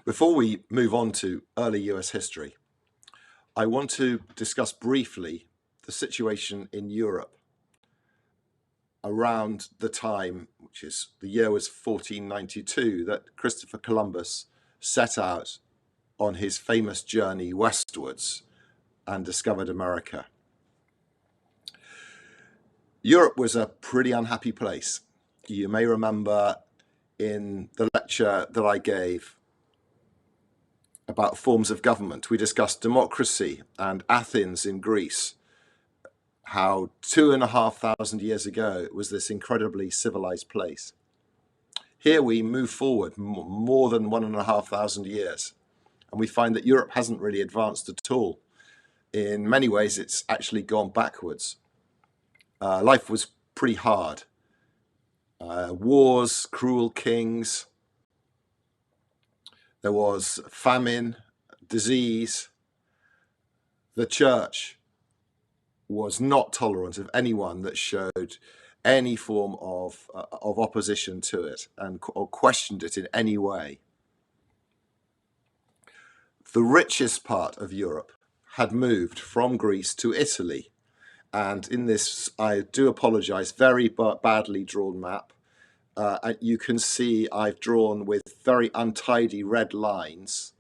Before we move on to early US history, I want to discuss briefly the situation in Europe around the time, which is the year was 1492, that Christopher Columbus set out on his famous journey westwards and discovered America. Europe was a pretty unhappy place. You may remember in the lecture that I gave about forms of government, we discussed democracy and Athens in Greece, how 2,500 years ago it was this incredibly civilized place. Here we move forward more than 1,500 years, and we find that Europe hasn't really advanced at all. In many ways, it's actually gone backwards. Life was pretty hard. Wars, cruel kings. There was famine, disease. The church was not tolerant of anyone that showed any form of opposition to it or questioned it in any way. The richest part of Europe had moved from Greece to Italy. And in this, I do apologize, very badly drawn map. You can see I've drawn with very untidy red lines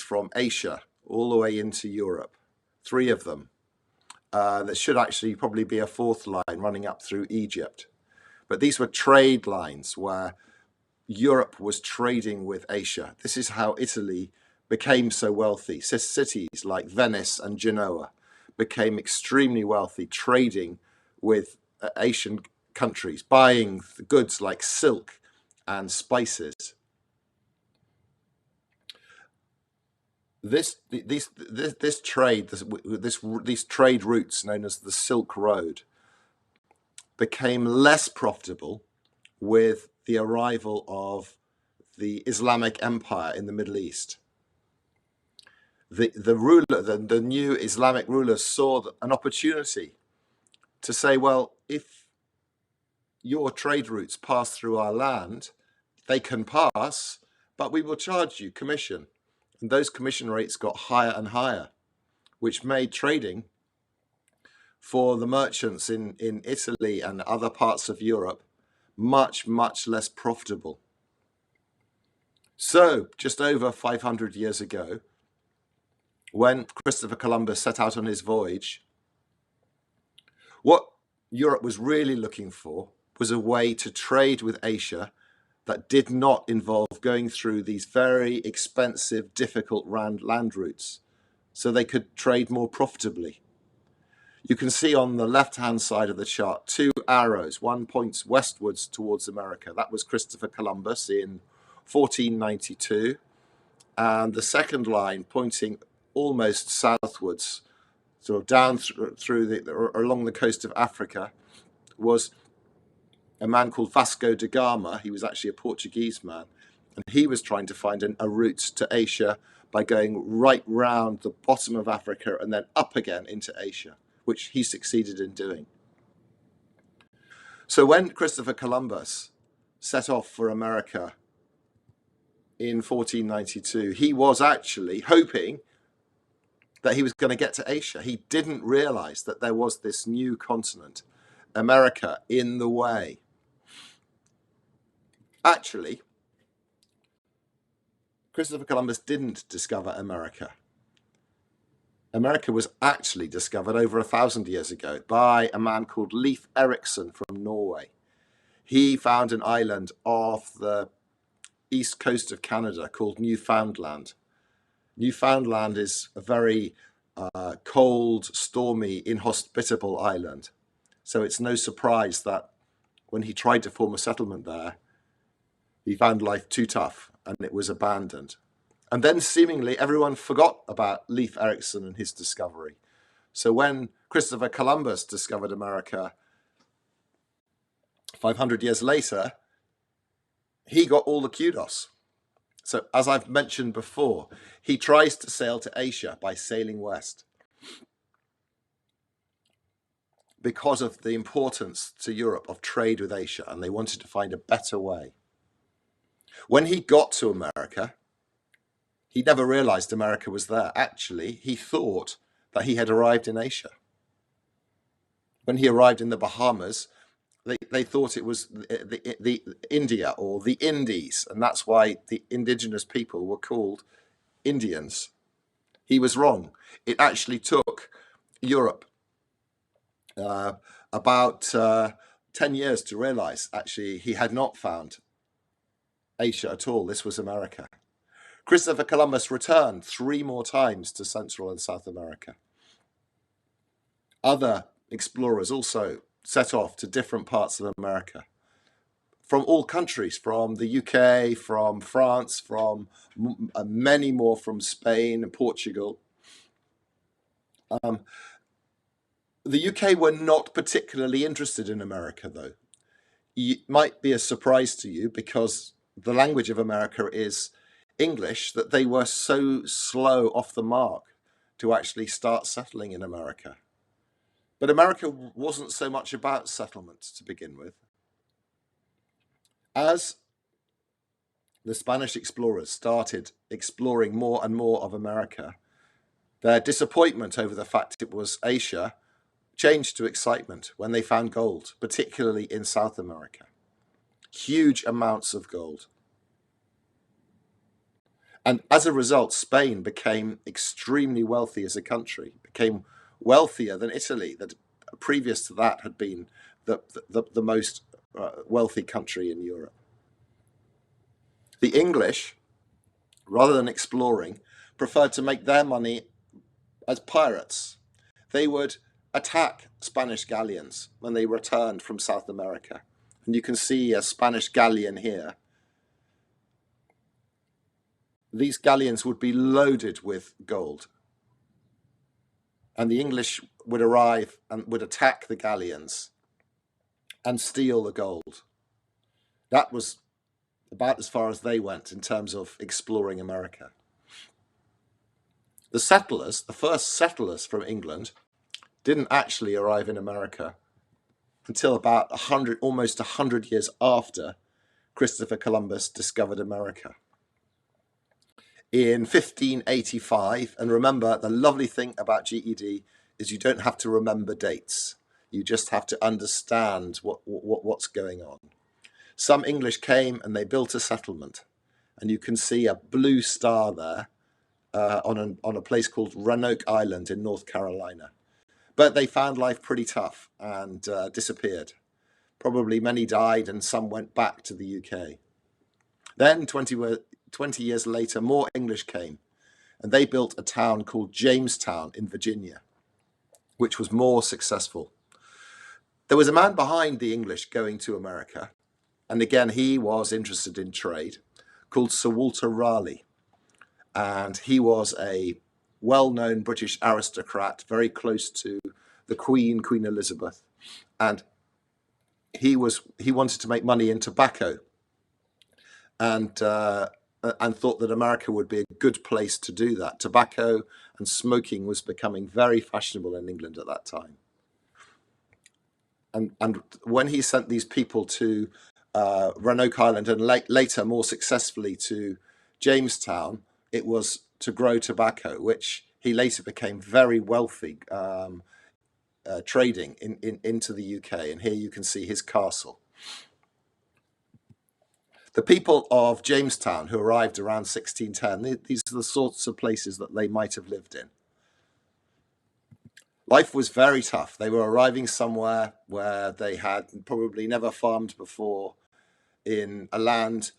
from Asia all the way into Europe, 3 of them. There should actually probably be a 4th line running up through Egypt. But these were trade lines where Europe was trading with Asia. This is how Italy became so wealthy. Cities like Venice and Genoa became extremely wealthy, trading with Asian countries, buying goods like silk and spices. These trade routes, known as the Silk Road, became less profitable with the arrival of the Islamic Empire in the Middle East. The new Islamic rulers saw an opportunity to say, well, if your trade routes pass through our land, they can pass, but we will charge you commission. And those commission rates got higher and higher, which made trading for the merchants in Italy and other parts of Europe much, much less profitable. So just over 500 years ago, when Christopher Columbus set out on his voyage, what Europe was really looking for was a way to trade with Asia that did not involve going through these very expensive, difficult land routes, so they could trade more profitably. You can see on the left-hand side of the chart 2 arrows. One points westwards towards America. That was Christopher Columbus in 1492. And the second line pointing almost southwards, sort of down along the coast of Africa, was a man called Vasco da Gama. He was actually a Portuguese man, and he was trying to find a route to Asia by going right round the bottom of Africa and then up again into Asia, which he succeeded in doing. So when Christopher Columbus set off for America in 1492, he was actually hoping that he was going to get to Asia. He didn't realize that there was this new continent, America, in the way. Actually, Christopher Columbus didn't discover America. America was actually discovered over 1,000 years ago by a man called Leif Erikson from Norway. He found an island off the east coast of Canada called Newfoundland. Newfoundland is a very cold, stormy, inhospitable island. So it's no surprise that when he tried to form a settlement there, he found life too tough and it was abandoned. And then seemingly everyone forgot about Leif Erikson and his discovery. So when Christopher Columbus discovered America 500 years later, he got all the kudos. So as I've mentioned before, he tries to sail to Asia by sailing west because of the importance to Europe of trade with Asia, and they wanted to find a better way. When he got to America, He never realized America was there. Actually, he thought that he had arrived in Asia. When he arrived in the Bahamas, they thought it was the India or the Indies, and that's why the indigenous people were called Indians. He was wrong. It actually took Europe uh, about 10 years to realize actually he had not found Asia at all. This was America. Christopher Columbus returned 3 more times to Central and South America. Other explorers also set off to different parts of America from all countries, from the UK, from France, from many more from Spain and Portugal. The UK were not particularly interested in America, though. It might be a surprise to you because the language of America is English, that they were so slow off the mark to actually start settling in America. But America wasn't so much about settlement to begin with. As the Spanish explorers started exploring more and more of America, their disappointment over the fact it was Asia changed to excitement when they found gold, particularly in South America. Huge amounts of gold. And as a result, Spain became extremely wealthy as a country, became wealthier than Italy, that previous to that had been the most wealthy country in Europe. The English, rather than exploring, preferred to make their money as pirates. They would attack Spanish galleons when they returned from South America. And you can see a Spanish galleon here. These galleons would be loaded with gold. And the English would arrive and would attack the galleons and steal the gold. That was about as far as they went in terms of exploring America. The settlers, the first settlers from England, didn't actually arrive in America until about almost 100 years after Christopher Columbus discovered America. In 1585, and remember, the lovely thing about GED is you don't have to remember dates. You just have to understand what's going on. Some English came and they built a settlement, and you can see a blue star there on a place called Roanoke Island in North Carolina. But they found life pretty tough and disappeared. Probably many died and some went back to the UK. Then 20 years later, more English came, and they built a town called Jamestown in Virginia, which was more successful. There was a man behind the English going to America, and again, he was interested in trade, called Sir Walter Raleigh. And he was a well-known British aristocrat, very close to the Queen Elizabeth. And he wanted to make money in tobacco, and thought that America would be a good place to do that. Tobacco and smoking was becoming very fashionable in England at that time. And when he sent these people to Roanoke Island and later more successfully to Jamestown, it was to grow tobacco, which he later became very wealthy trading into the UK. And here you can see his castle. The people of Jamestown who arrived around 1610, these are the sorts of places that they might have lived in. Life was very tough. They were arriving somewhere where they had probably never farmed before, in a land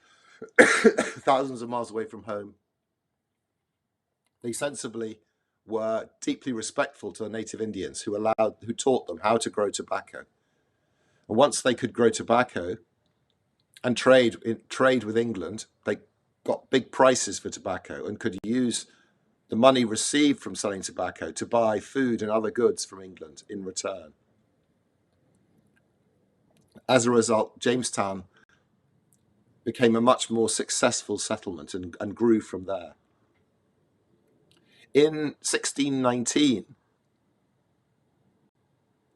thousands of miles away from home. They sensibly were deeply respectful to the native Indians who taught them how to grow tobacco. And once they could grow tobacco and trade with England, they got big prices for tobacco and could use the money received from selling tobacco to buy food and other goods from England in return. As a result, Jamestown became a much more successful settlement and grew from there. In 1619,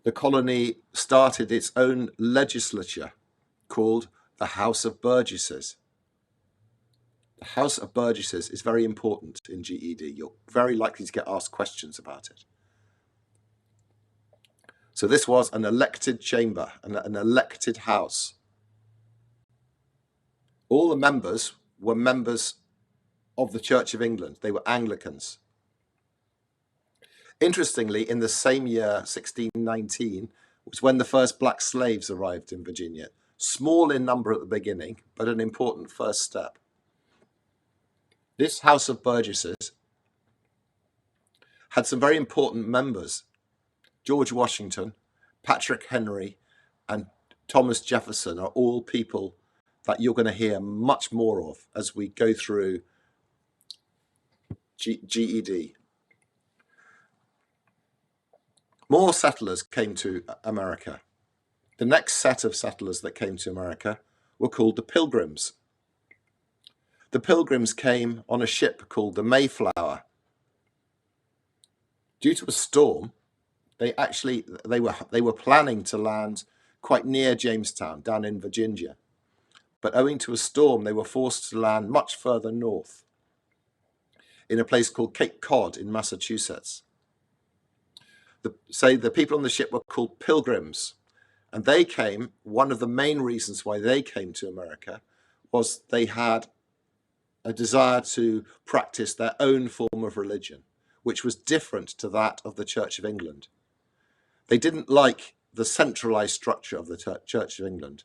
the colony started its own legislature called the House of Burgesses. The House of Burgesses is very important in GED. You're very likely to get asked questions about it. So this was an elected chamber, an elected house. All the members were members of the Church of England. They were Anglicans. Interestingly, in the same year, 1619, was when the first black slaves arrived in Virginia. Small in number at the beginning, but an important first step. This House of Burgesses had some very important members. George Washington, Patrick Henry, and Thomas Jefferson are all people that you're going to hear much more of as we go through GED. More settlers came to America. The next set of settlers that came to America were called the Pilgrims. The Pilgrims came on a ship called the Mayflower. Due to a storm, they were planning to land quite near Jamestown, down in Virginia. But owing to a storm, they were forced to land much further north in a place called Cape Cod in Massachusetts. The people on the ship were called Pilgrims, and they came. One of the main reasons why they came to America was they had a desire to practice their own form of religion, which was different to that of the Church of England. They didn't like the centralized structure of the Church of England,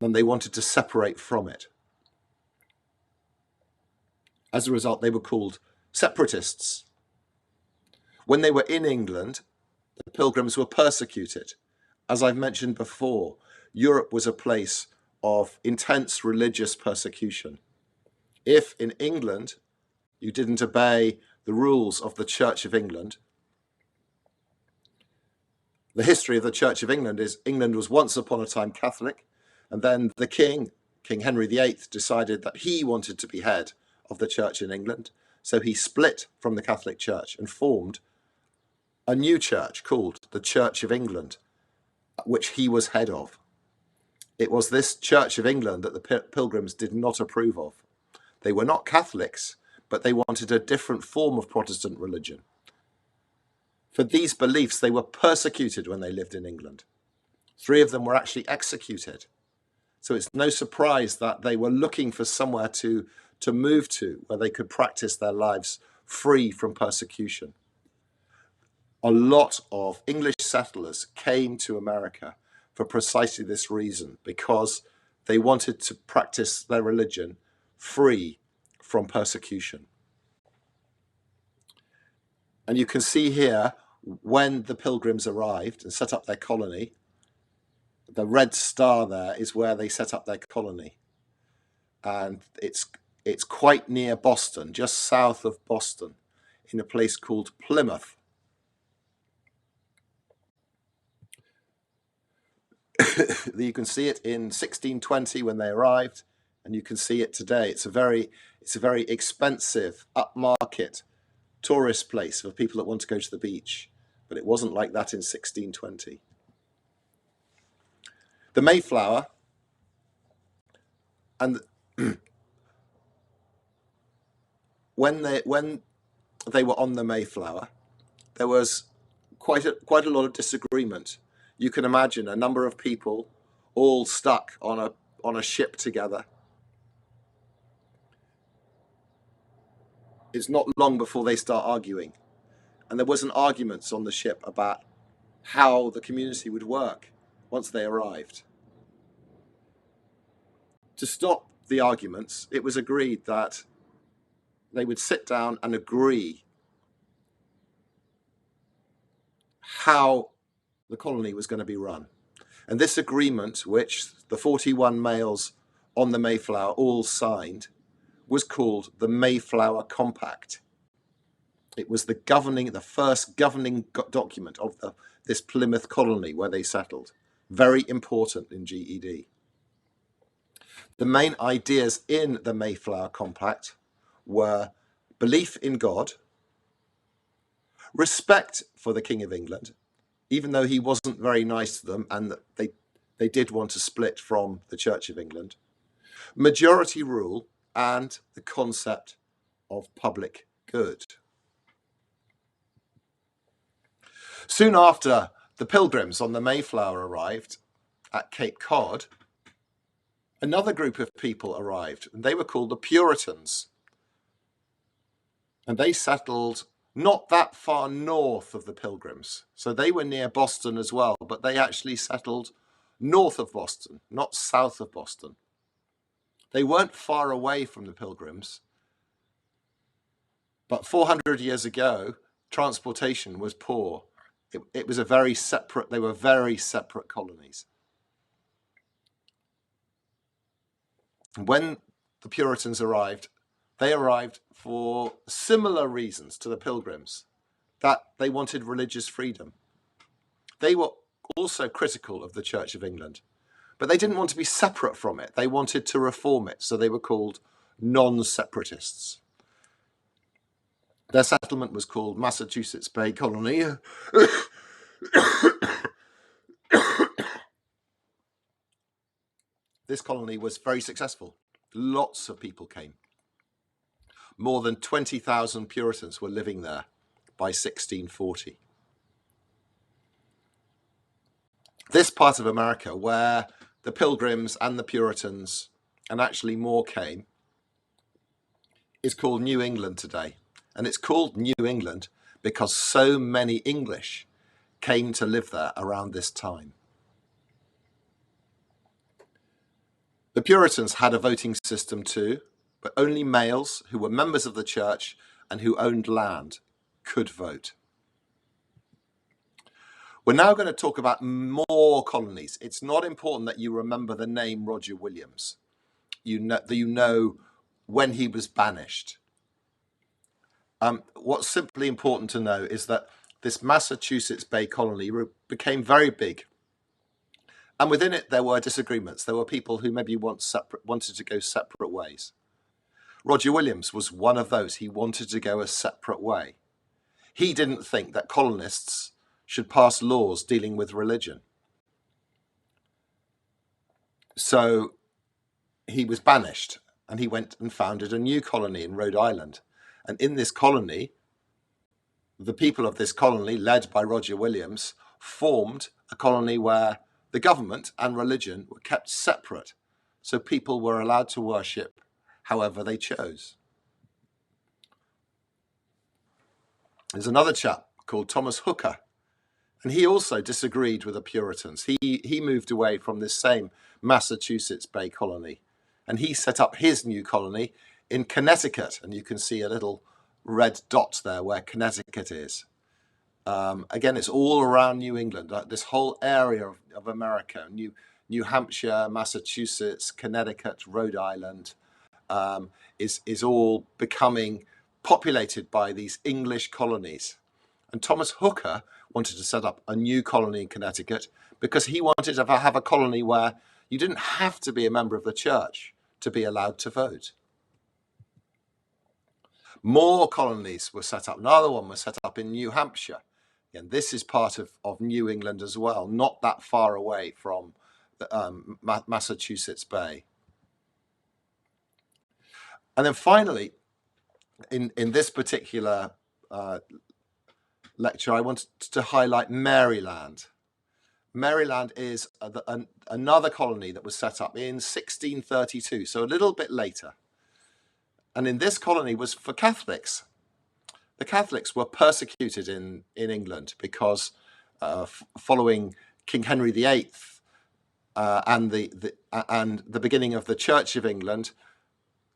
and they wanted to separate from it. As a result, they were called separatists. When they were in England, the Pilgrims were persecuted. As I've mentioned before, Europe was a place of intense religious persecution. If in England you didn't obey the rules of the Church of England, the history of the Church of England is England was once upon a time Catholic, and then the King Henry VIII, decided that he wanted to be head of the Church in England, so he split from the Catholic Church and formed a new church called the Church of England, which he was head of. It was this Church of England that the Pilgrims did not approve of. They were not Catholics, but they wanted a different form of Protestant religion. For these beliefs, they were persecuted when they lived in England. 3 of them were actually executed. So it's no surprise that they were looking for somewhere to move to where they could practice their lives free from persecution. A lot of English settlers came to America for precisely this reason, because they wanted to practice their religion free from persecution. And you can see here, when the Pilgrims arrived and set up their colony, the red star there is where they set up their colony. And it's quite near Boston, just south of Boston, in a place called Plymouth. You can see it in 1620 when they arrived, and you can see it today. It's a very expensive, upmarket tourist place for people that want to go to the beach, but it wasn't like that in 1620. The Mayflower, and when they were on the Mayflower, there was quite a lot of disagreement. You can imagine a number of people all stuck on a ship together. It's not long before they start arguing, and there wasn't arguments on the ship about how the community would work once they arrived. To stop the arguments, it was agreed that they would sit down and agree how the colony was going to be run. And this agreement, which the 41 males on the Mayflower all signed, was called the Mayflower Compact. It was the first governing document of this Plymouth colony where they settled. Very important in GED. The main ideas in the Mayflower Compact were belief in God, respect for the King of England, even though he wasn't very nice to them and they did want to split from the Church of England, majority rule, and the concept of public good. Soon after the Pilgrims on the Mayflower arrived at Cape Cod, another group of people arrived, and they were called the Puritans. And they settled not that far north of the Pilgrims. So they were near Boston as well, but they actually settled north of Boston, not south of Boston. They weren't far away from the Pilgrims, but 400 years ago, transportation was poor. It was they were very separate colonies. When the Puritans arrived, they arrived for similar reasons to the Pilgrims, that they wanted religious freedom. They were also critical of the Church of England, but they didn't want to be separate from it. They wanted to reform it, so they were called non-separatists. Their settlement was called Massachusetts Bay Colony. This colony was very successful. Lots of people came. More than 20,000 Puritans were living there by 1640. This part of America, where the Pilgrims and the Puritans, and actually more, came, is called New England today. And it's called New England because so many English came to live there around this time. The Puritans had a voting system too, but only males who were members of the church and who owned land could vote. We're now going to talk about more colonies. It's not important that you remember the name Roger Williams. You know when he was banished. What's simply important to know is that this Massachusetts Bay Colony became very big. And within it, there were disagreements. There were people who maybe wanted to go separate ways. Roger Williams was one of those. He wanted to go a separate way. He didn't think that colonists should pass laws dealing with religion. So he was banished, and he went and founded a new colony in Rhode Island. And in this colony, the people of this colony, led by Roger Williams, formed a colony where the government and religion were kept separate, so people were allowed to worship however they chose. There's another chap called Thomas Hooker, and he also disagreed with the Puritans. He moved away from this same Massachusetts Bay Colony, and he set up his new colony in Connecticut, and you can see a little red dot there where Connecticut is. Again, it's all around New England, this whole area of America, New Hampshire, Massachusetts, Connecticut, Rhode Island, is all becoming populated by these English colonies. And Thomas Hooker wanted to set up a new colony in Connecticut because he wanted to have a colony where you didn't have to be a member of the church to be allowed to vote. More colonies were set up. Another one was set up in New Hampshire. And this is part of New England as well, not that far away from the, Massachusetts Bay. And then finally, in this particular lecture, I wanted to highlight Maryland. Maryland is another colony that was set up in 1632, so a little bit later. And in this colony was for Catholics. The Catholics were persecuted in England because following King Henry VIII and the beginning of the Church of England,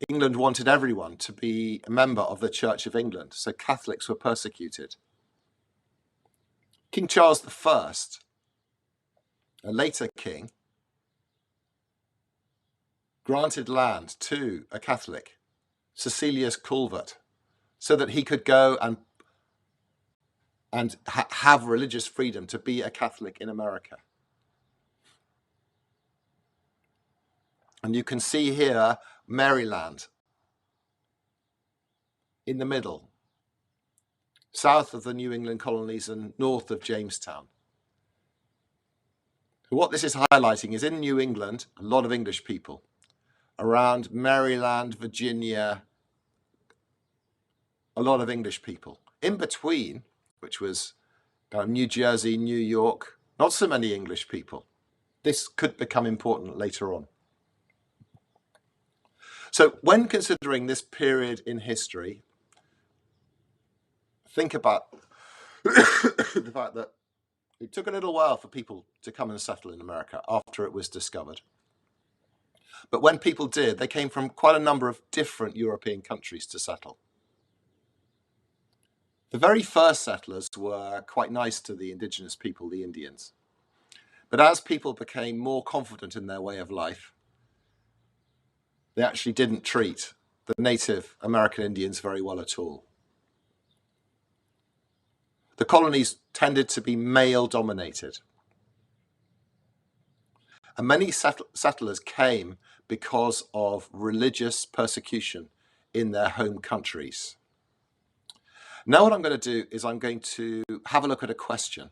England wanted everyone to be a member of the Church of England, so Catholics were persecuted. King Charles I, a later king, granted land to a Catholic, Cecilius Culvert, so that he could go and have religious freedom to be a Catholic in America. And you can see here Maryland in the middle, south of the New England colonies and north of Jamestown. What this is highlighting is in New England, a lot of English people, around Maryland, Virginia, a lot of English people. In between, which was New Jersey, New York, not so many English people. This could become important later on. So when considering this period in history, think about the fact that it took a little while for people to come and settle in America after it was discovered. But when people did, they came from quite a number of different European countries to settle. The very first settlers were quite nice to the indigenous people, the Indians. But as people became more confident in their way of life, they actually didn't treat the Native American Indians very well at all. The colonies tended to be male-dominated. And many settlers came because of religious persecution in their home countries. Now what I'm going to do is I'm going to have a look at a question,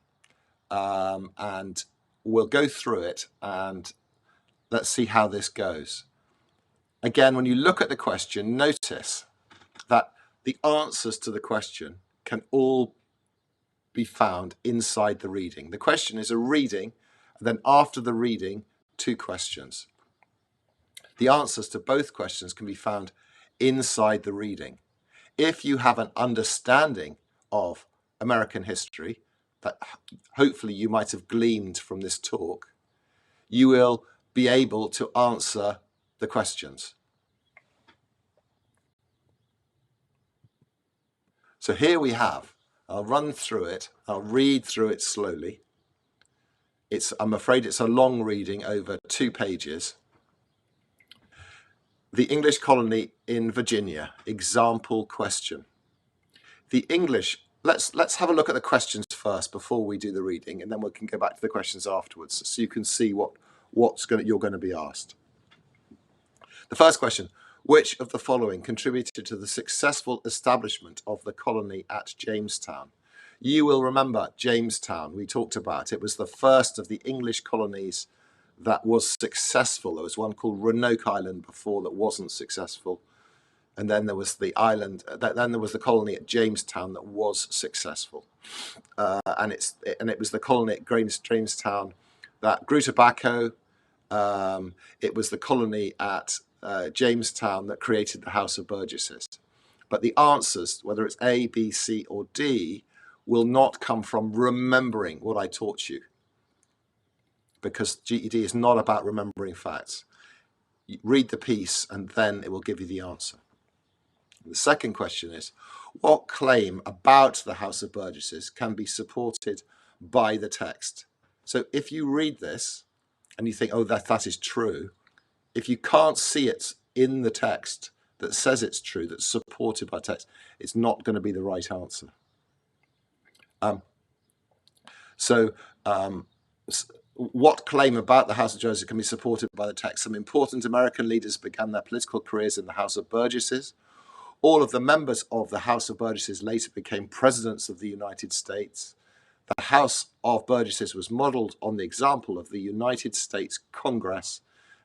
and we'll go through it and let's see how this goes. Again, when you look at the question, notice that the answers to the question can all be found inside the reading. The question is a reading, and then after the reading, 2 questions. The answers to both questions can be found inside the reading. If you have an understanding of American history that hopefully you might have gleaned from this talk, you will be able to answer the questions. So here we have, I'll run through it, I'll read through it slowly. I'm afraid it's a long reading over 2 pages. The English colony in Virginia, example question. The English, let's have a look at the questions first before we do the reading, and then we can go back to the questions afterwards so you can see you're going to be asked. The first question, which of the following contributed to the successful establishment of the colony at Jamestown? You will remember Jamestown, we talked about. It was the first of the English colonies that was successful. There was one called Roanoke Island before that wasn't successful. And then there was the island, then there was the colony at Jamestown that was successful. And it was the colony at Jamestown that grew tobacco. It was the colony at Jamestown that created the House of Burgesses. But the answers, whether it's A, B, C, or D, will not come from remembering what I taught you, because GED is not about remembering facts. You read the piece and then it will give you the answer. The second question is, what claim about the House of Burgesses can be supported by the text? So if you read this and you think, oh, that is true, if you can't see it in the text that says it's true, that's supported by text, it's not going to be the right answer. What claim about the House of Burgesses can be supported by the text? Some important American leaders began their political careers in the House of Burgesses. All of the members of the House of Burgesses later became presidents of the United States. The House of Burgesses was modeled on the example of the United States Congress.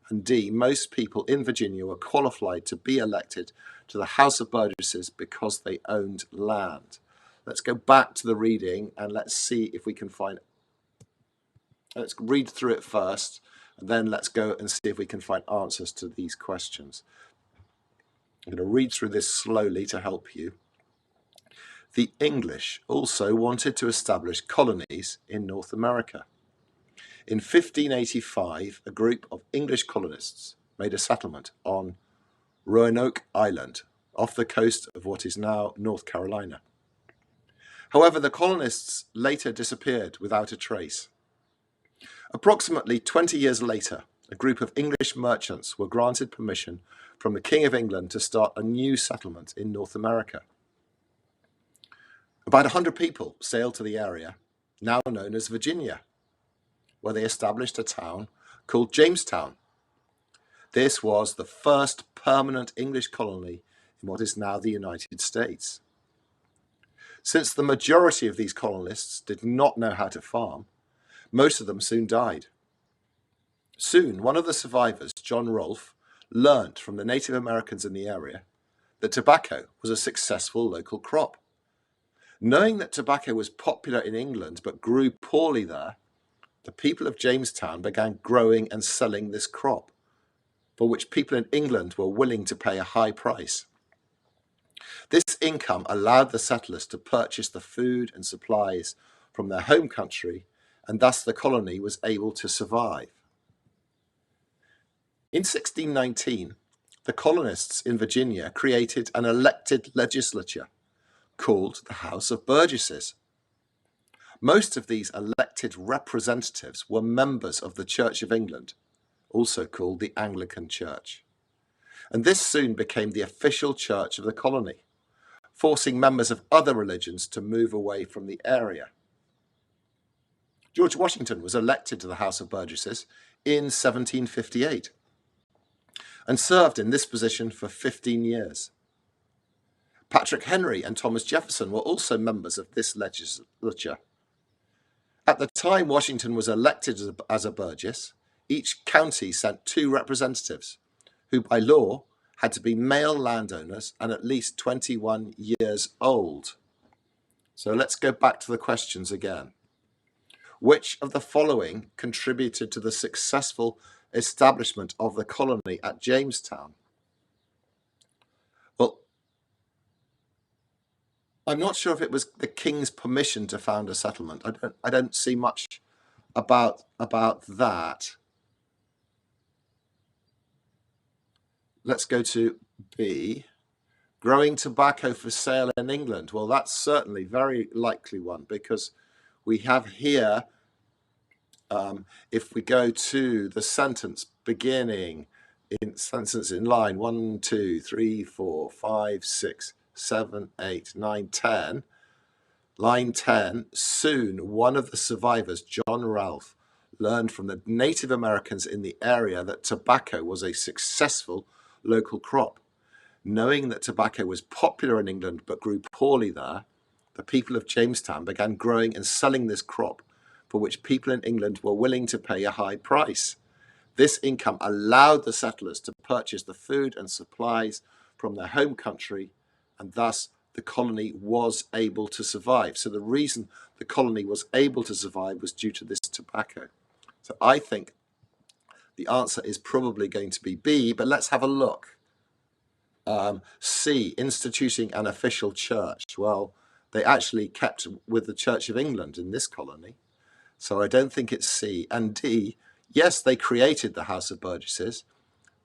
And D, most people in Virginia were qualified to be elected to the House of Burgesses because they owned land. Let's go back to the reading and let's see if we can find. Let's read through it first, and then let's go and see if we can find answers to these questions. I'm going to read through this slowly to help you. The English also wanted to establish colonies in North America. In 1585, a group of English colonists made a settlement on Roanoke Island, off the coast of what is now North Carolina. However, the colonists later disappeared without a trace. Approximately 20 years later, a group of English merchants were granted permission from the King of England to start a new settlement in North America. About 100 people sailed to the area, now known as Virginia, where they established a town called Jamestown. This was the first permanent English colony in what is now the United States. Since the majority of these colonists did not know how to farm, most of them soon died. Soon, one of the survivors, John Rolfe, learnt from the Native Americans in the area that tobacco was a successful local crop. Knowing that tobacco was popular in England but grew poorly there, the people of Jamestown began growing and selling this crop, for which people in England were willing to pay a high price. This income allowed the settlers to purchase the food and supplies from their home country, and thus the colony was able to survive. In 1619, the colonists in Virginia created an elected legislature called the House of Burgesses. Most of these elected representatives were members of the Church of England, also called the Anglican Church. And this soon became the official church of the colony, forcing members of other religions to move away from the area. George Washington was elected to the House of Burgesses in 1758 and served in this position for 15 years. Patrick Henry and Thomas Jefferson were also members of this legislature. At the time Washington was elected as a Burgess, each county sent 2 representatives, who by law had to be male landowners and at least 21 years old. So let's go back to the questions again. Which of the following contributed to the successful establishment of the colony at Jamestown? Well, I'm not sure if it was the king's permission to found a settlement. I don't see much about that. Let's go to B. Growing tobacco for sale in England. Well, that's certainly very likely one, because we have here, if we go to the sentence beginning in line 1, 2, 3, 4, 5, 6, 7, 8, 9, 10. Line 10, soon one of the survivors, John Ralph, learned from the Native Americans in the area that tobacco was a successful local crop. Knowing that tobacco was popular in England but grew poorly there, the people of Jamestown began growing and selling this crop, for which people in England were willing to pay a high price. This income allowed the settlers to purchase the food and supplies from their home country, and thus the colony was able to survive. So the reason the colony was able to survive was due to this tobacco. So I think the answer is probably going to be B, but let's have a look. C, instituting an official church. Well, they actually kept with the Church of England in this colony. So I don't think it's C. And D, yes, they created the House of Burgesses,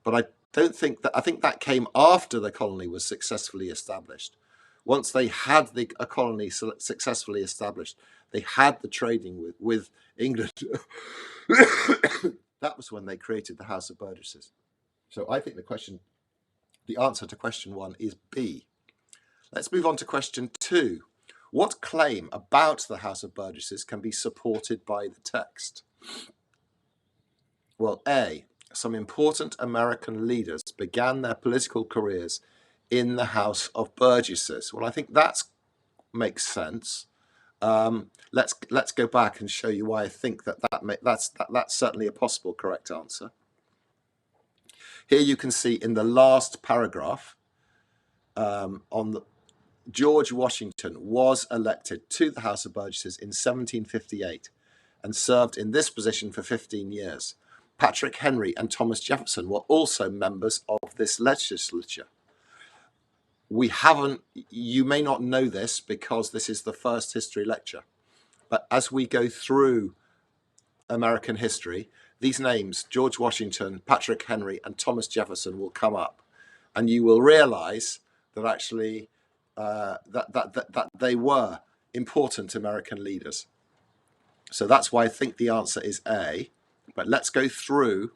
but I think that came after the colony was successfully established. Once they had a colony successfully established, they had the trading with England. That was when they created the House of Burgesses. So I think the answer to question 1 is B. Let's move on to question 2. What claim about the House of Burgesses can be supported by the text? Well, A, some important American leaders began their political careers in the House of Burgesses. Well, I think that makes sense. Let's go back and show you why I think that's certainly a possible correct answer. Here you can see in the last paragraph, George Washington was elected to the House of Burgesses in 1758 and served in this position for 15 years. Patrick Henry and Thomas Jefferson were also members of this legislature. You may not know this because this is the first history lecture, but as we go through American history, these names, George Washington, Patrick Henry, and Thomas Jefferson, will come up, and you will realize that actually that they were important American leaders. So that's why I think the answer is A. But let's go through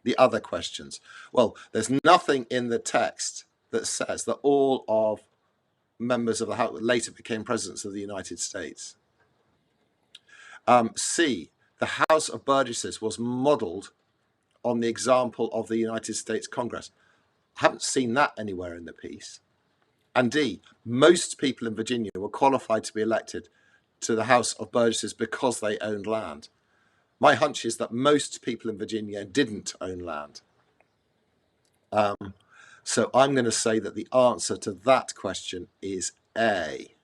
the other questions. Well, there's nothing in the text that says that all of members of the House later became presidents of the United States. C, the House of Burgesses was modeled on the example of the United States Congress. I haven't seen that anywhere in the piece. And D, most people in Virginia were qualified to be elected to the House of Burgesses because they owned land. My hunch is that most people in Virginia didn't own land. So I'm going to say that the answer to that question is A.